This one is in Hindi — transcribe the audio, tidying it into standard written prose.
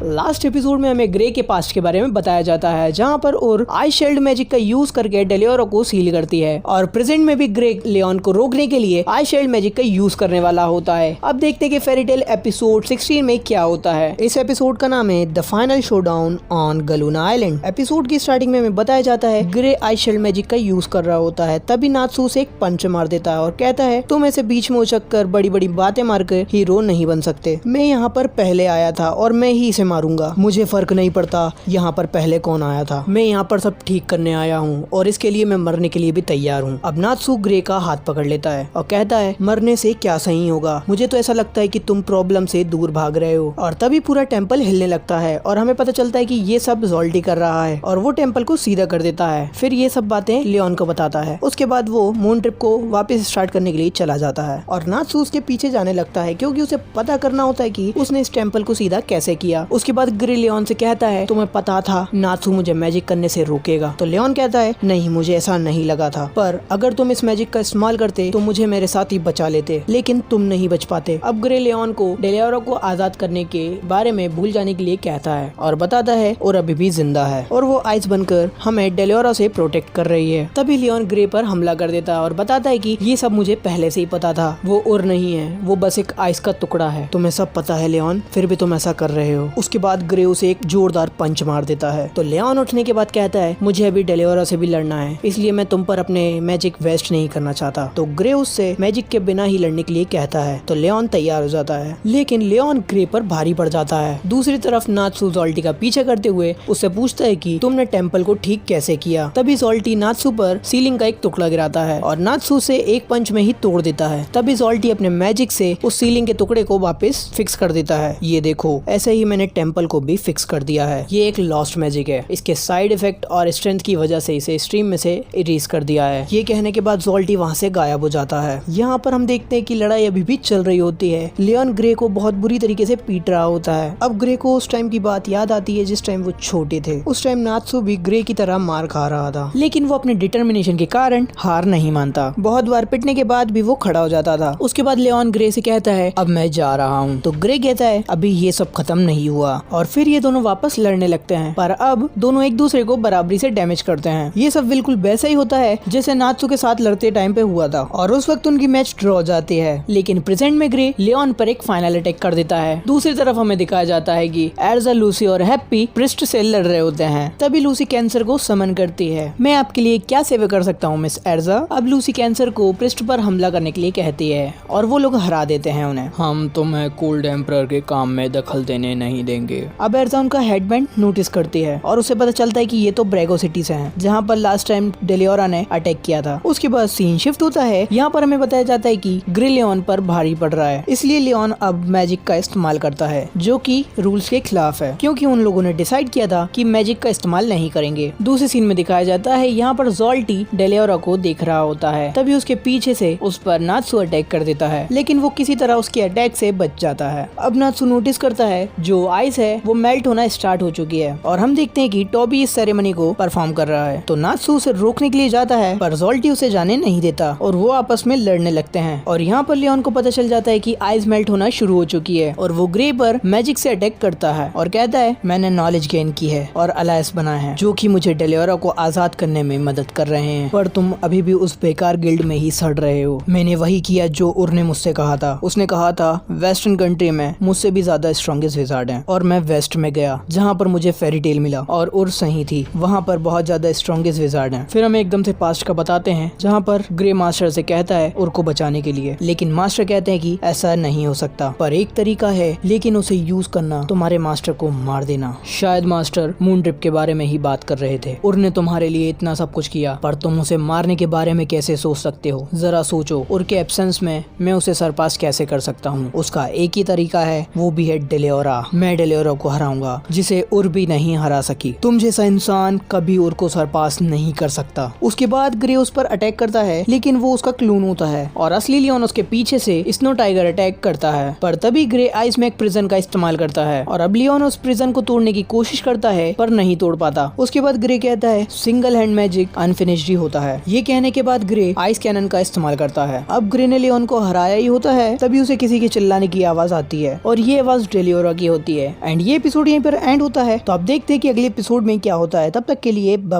लास्ट एपिसोड में हमें ग्रे के पास्ट के बारे में बताया जाता है, जहाँ पर और आइस शील्ड मैजिक का यूज करके डेलियोरा को सील करती है और प्रेजेंट में भी ग्रे लियोन को रोकने के लिए आइस शील्ड मैजिक का यूज करने वाला होता है। अब देखते हैं कि फेरी टेल एपिसोड 16 में क्या होता है। इस एपिसोड का नाम है the final showdown on Galuna island. Episode की स्टार्टिंग में हमें बताया जाता है ग्रे आइस शील्ड मैजिक का यूज कर रहा होता है, तभी नात्सु उसे एक पंच मार देता है और कहता है तुम ऐसे बीच में उछक कर बड़ी बड़ी बातें मारकर हीरो नहीं बन सकते। मैं यहाँ पर पहले आया था और मैं ही इसे मारूंगा, मुझे फर्क नहीं पड़ता यहाँ पर पहले कौन आया था, मैं यहाँ पर सब ठीक करने आया हूँ और इसके लिए मैं मरने के लिए भी तैयार हूँ। अब नात्सु ग्रे का हाथ पकड़ लेता है और कहता है मरने से क्या सही होगा, मुझे तो ऐसा लगता है कि तुम प्रॉब्लम से दूर भाग रहे हो। और तभी पूरा टेम्पल हिलने लगता है और हमें पता चलता है कि ये सब ज़ोल्टी कर रहा है और वो टेम्पल को सीधा कर देता है। फिर ये सब बातें लियोन को बताता है। उसके बाद वो मून ट्रिप को वापस स्टार्ट करने के लिए चला जाता है और नात्सु उसके पीछे जाने लगता है क्योंकि उसे पता करना होता है कि उसने इस टेम्पल को सीधा कैसे किया। उसके बाद ग्रे लियोन से कहता है तुम्हें पता था नात्सु मुझे मैजिक करने से रोकेगा। तो लियोन कहता है नहीं, मुझे ऐसा नहीं लगा था, पर अगर तुम इस मैजिक का इस्तेमाल करते तो मुझे मेरे साथ ही बचा लेते, लेकिन तुम नहीं बच पाते। अब ग्रे लियोन को डेलियोरा को आजाद करने के बारे में भूल जाने के लिए कहता है और बताता है और अभी भी जिंदा है और वो आइस बनकर हमें डेलियोरा से प्रोटेक्ट कर रही है। तभी लियोन ग्रे पर हमला कर देता है और बताता है कि ये सब मुझे पहले से ही पता था, वो और नहीं है, वो बस एक आइस का टुकड़ा है। तुम्हें सब पता है लियोन, फिर भी तुम ऐसा कर रहे हो। उसके बाद ग्रे उसे एक जोरदार पंच मार देता है। तो लियोन उठने के बाद कहता है मुझे अभी डेलियोरा से भी लड़ना है, इसलिए मैं तुम पर अपने मैजिक वेस्ट नहीं करना चाहता। तो ग्रे उससे मैजिक के बिना ही लड़ने के लिए कहता है। तो लियोन तैयार हो जाता है, लेकिन लियोन ग्रे पर भारी पड़ जाता है। दूसरी तरफ नात्सु ज़ोल्टी का पीछा करते हुए उससे पूछता है कि तुमने टेम्पल को ठीक कैसे किया। तभी ज़ोल्टी नात्सु पर सीलिंग का एक टुकड़ा गिराता है और नात्सु से एक पंच में ही तोड़ देता है। तभी ज़ोल्टी अपने मैजिक से उस सीलिंग के टुकड़े को वापस फिक्स कर देता है। ये देखो, ऐसे ही मैंने टेम्पल को भी फिक्स कर दिया है। ये एक लॉस्ट मैजिक है, इसके साइड इफेक्ट और स्ट्रेंथ की वजह से इसे स्ट्रीम में से इरेज कर दिया है। ये कहने के बाद ज़ोल्टी वहाँ से गायब हो जाता है। यहाँ पर हम देखते हैं कि लड़ाई अभी भी चल रही होती है। लियोन ग्रे को बहुत बुरी तरीके से पीट रहा होता है। अब ग्रे को उस टाइम की बात याद आती है जिस टाइम वो छोटे थे। उस टाइम नात्सु भी ग्रे की तरह मार खा रहा था, लेकिन वो अपने डिटर्मिनेशन के कारण हार नहीं मानता। बहुत बार पिटने के बाद भी वो खड़ा हो जाता था। उसके बाद लियोन ग्रे से कहता है अब मैं जा रहा हूँ। तो ग्रे कहता है अभी ये सब खत्म नहीं हुआ और फिर ये दोनों वापस लड़ने लगते हैं, पर अब दोनों एक दूसरे को बराबरी से डैमेज करते हैं। ये सब बिल्कुल वैसा ही होता है जैसे नात्सु के साथ लड़ते टाइम पे हुआ था और उस वक्त उनकी मैच ड्रॉ हो जाती है। लेकिन प्रेजेंट में ग्रे लियोन पर एक फाइनल अटैक कर देता है। दूसरी तरफ हमें दिखाया जाता है कि एर्जा, लूसी और हैप्पी प्रिस्ट से लड़ रहे होते हैं। तभी लूसी कैंसर को समन करती है। मैं आपके लिए क्या सेवा कर सकता हूँ मिस एर्जा। अब लूसी कैंसर को प्रिस्ट पर हमला करने के लिए कहती है और वो लोग हरा देते हैं उन्हें। हम तुम्हें कोल्ड एम्परर के काम में दखल देने नहीं देंगे। अब एर्जा उनका हेडबैंड नोटिस करती है और उसे पता चलता है कि ये तो ब्रेगो सिटी से हैं, जहाँ पर लास्ट टाइम डेलियोरा ने अटैक किया था। उसके बाद सीन शिफ्ट होता है। यहाँ पर हमें बताया जाता है कि ग्रे लियोन पर भारी पड़ रहा है, इसलिए लियोन अब मैजिक का इस्तेमाल करता है, जो कि रूल्स के खिलाफ है, क्योंकि उन लोगों ने डिसाइड किया था कि मैजिक का इस्तेमाल नहीं करेंगे। दूसरे सीन में दिखाया जाता है यहाँ पर ज़ोल्टी डेलियोरा को देख रहा होता है। तभी उसके पीछे से उस पर नात्सु अटैक कर देता है, लेकिन वो किसी तरह उसके अटैक से बच जाता है। अब नात्सु नोटिस करता है जो आइस है वो मेल्ट होना स्टार्ट हो चुकी है और हम देखते हैं कि टॉबी इस सेरेमनी को परफॉर्म कर रहा है। तो नात्सु उसे रोकने के लिए जाता है, पर ज़ोल्टी उसे जाने नहीं देता और वो आपस में लड़ने लगते हैं। और यहाँ पर लियोन को पता चल जाता है कि आइस मेल्ट होना शुरू हो चुकी है और वो ग्रे पर मैजिक से अटैक करता है और कहता है मैंने नॉलेज गेन की है और अलायंस बनाया है जो कि मुझे डेलियोरा को आजाद करने में मदद कर रहे हैं, पर तुम अभी भी उस बेकार गिल्ड में ही सड़ रहे हो। मैंने वही किया जो उर ने मुझसे कहा था। उसने कहा था वेस्टर्न कंट्री में मुझसे भी ज्यादा स्ट्रॉन्गेस्ट विजार्ड हैं और मैं वेस्ट में गया जहाँ पर मुझे फेरी टेल मिला और उर सही थी, वहाँ पर बहुत ज्यादा स्ट्रॉन्गेस्ट विजार्ड हैं। फिर हमें एकदम से पास्ट का बताते हैं जहाँ पर ग्रे मास्टर से कहता है उर को बचाने के लिए, लेकिन मास्टर कहते हैं कि ऐसा नहीं हो सकता, पर एक तरीका है, लेकिन उसे यूज करना तुम्हारे मास्टर को मार देना। शायद मास्टर मून ट्रिप के बारे में ही बात कर रहे थे। उर ने तुम्हारे लिए इतना सब कुछ किया, पर तुम उसे मारने के बारे में कैसे सोच सकते हो। जरा सोचो, उर के एब्सेंस में मैं उसे सरपास कैसे कर सकता हूँ। उसका एक ही तरीका है, वो भी है डेलियोरा। मैं डेलियोरा को हराऊंगा जिसे उर भी नहीं हरा सकी। तुम जैसा इंसान कभी उर को सरपास नहीं कर सकता। उसके बाद ग्रे उस पर अटैक करता है, लेकिन वो उसका क्लून होता है और असली लियोन उसके पीछे से स्नो टाइगर अटैक करता है। पर तभी ग्रे आइस मैक प्रिजन का इस्तेमाल करता है और अब लियोन उस प्रिजन को तोड़ने की कोशिश करता है पर नहीं तोड़ पाता। उसके बाद ग्रे कहता है सिंगल हैंड मैजिक अनफिनिश्ड ही होता है। ये कहने के बाद ग्रे आइस कैनन का इस्तेमाल करता है। अब ग्रे ने लियोन को हराया ही होता है, तभी उसे किसी के चिल्लाने की आवाज आती है और ये आवाज डेलियोरा की होती है। है। एंड ये एपिसोड यहीं पर एंड होता है। तो आप देखते हैं कि अगले एपिसोड में क्या होता है। तब तक के लिए